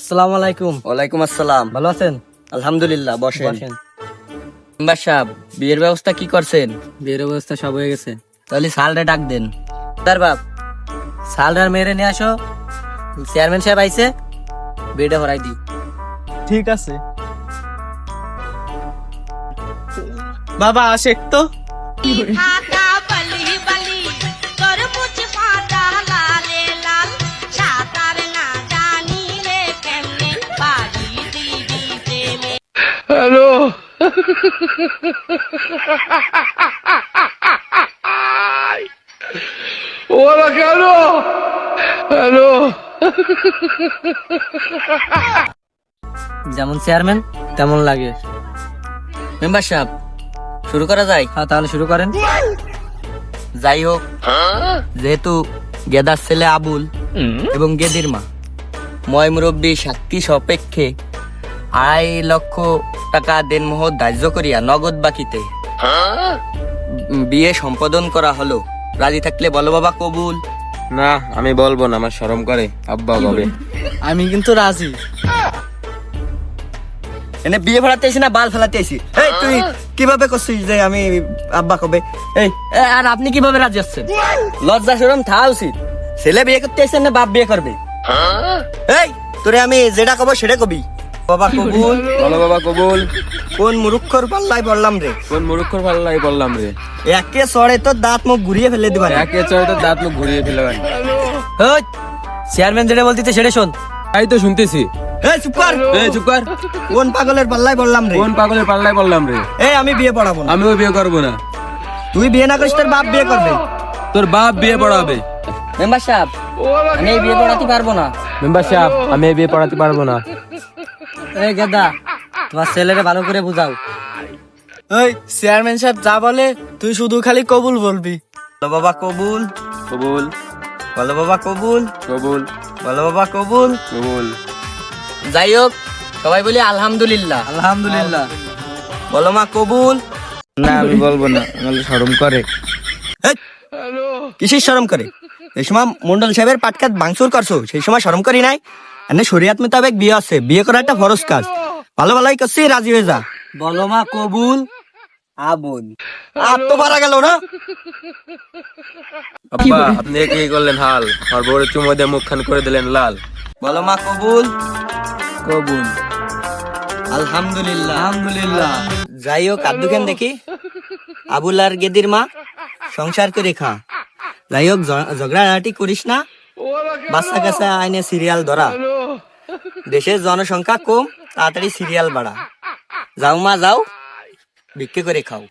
আসসালামু আলাইকুম। ওয়ালাইকুম আসসালাম। ভালো আছেন? আলহামদুলিল্লাহ, বসেন। বসেন। মেম্বার সাহেব, বিয়ের ব্যবস্থা কি করছেন? বিয়ের ব্যবস্থা সব হয়ে গেছে। তাহলে সালরে ডাক দেন। তার বাপ, সালটার মেরে নিয়ে আসো, চেয়ারম্যান সাহেব আইছে, বিয়েটা হরাই দি। ঠিক আছে বাবা, আসে তো। ঢাকা বলি বলি তরমুজ পাতা লালে লাল সাঁতার না জানিলে কেমনে বাড়ি দিবি প্রেমে। যেমন চেয়ারম্যান তেমন লাগে। মেম্বার সাহেব, শুরু করা যায়? হ্যাঁ, তাহলে শুরু করেন। যাই হোক, যেহেতু গেদার ছেলে আবুল এবং গেদির মা ময় মুরব্বী সাক্ষী সাপেক্ষে 2.5 লক্ষ টাকা দেনমোহ ধার্য করিয়া নগদ বাকিতে বিয়ে সম্পাদন করা হলো। রাজি থাকলে বলো বাবা কবুল। না, আমি বলবো না, আমার শরম করে। আব্বা বলে। আমি কিন্তু রাজি। এনে বিয়ে ফেলাতে আইসি না বাল ফেলাতে আইসি? এই তুই কিভাবে করছিস যে আমি আব্বা কবে? এই আর আপনি কিভাবে রাজি হচ্ছেন? লজ্জা শরম থাকা উচিত। ছেলে বিয়ে করতে আইসেন না বাপ বিয়ে করবে? এই তোরে আমি যেটা কব সেটা কবি। বাবা কবুল। বলো বাবা কবুল। কোন মুরুক্ষর পাল্লাই বললাম রে? কোন মুরুক্ষর ভালো লাগে বললাম রে। একে সরে তোর দাঁত মুখ ঘুরিয়ে ফেলে দিবারে। একে চড়ে তো দাঁত মুখ ঘুরিয়ে ফেলবেন। ওই, চেয়ারম্যান যেটা বলতেছে সেটা শোন। তাই তো শুনতেছি। এই চুপ কর। এই চুপ কর। কোন পাগলের পাল্লাই বললাম রে? কোন পাগলের পাল্লায় বললাম রে? এই আমি বিয়ে পড়াবো না। আমিও বিয়ে করবো না। তুই বিয়ে না করিস তোর বাপ বিয়ে করবে। তোর বাপ বিয়ে পড়াবে। মেম্বার সাহেব, আমি এই বিয়ে পড়াতে পারবো না। মেম্বার সাহেব, আমি এই বিয়ে পড়াতে পারবো না। এই গেদা, তোমার ছেলেরে ভালো করে বুঝাও। ওই চেয়ারম্যান সাহেব যা বলে তুই শুধু খালি কবুল বলবি। বলো বাবা কবুল। কবুল। বলো বাবা কবুল। কবুল। বলো বাবা কবুল। কবুল। যাই হোক, সবাই বলি আলহামদুলিল্লাহ। আলহামদুলিল্লাহ। বলো মা কবুল। না, আমি বলবো না, আমার শরম করে। হেৎ, কিসের শরম করে? এই সময় মন্ডল সাহেবের পাটকাত ভাঙচুর করছো, সেই সময় শরম করি নাই? এনে শরিয়াত মোতাবেক বিয়ে আছে, বিয়ে করা একটা ফরজ কাজ। ভালো ভালোই করছি, রাজি হয়ে যা। বলো মা কবুল। আবুল আর তো মারা গেল না। আব্বা, আপনি কি করলেন হাল? আমার বউরে চুমো দিয়ে মুখখান করে দিলেন লাল। বলো মা কবুল। কবুল। আলহামদুলিল্লাহ। আলহামদুলিল্লাহ। যাই হোক, আব্দুকেন দেখি আবুল আর গেদির মা সংসার করে খা। যাই হোক, ঝগড়াঝাটি করিস না। বাচ্চা কাছে আইনে সিরিয়াল ধরা। দেশের জনসংখ্যা কম, তাড়াতাড়ি সিরিয়াল বাড়া। যাও মা যাও, ভিক্ষে করে খাও।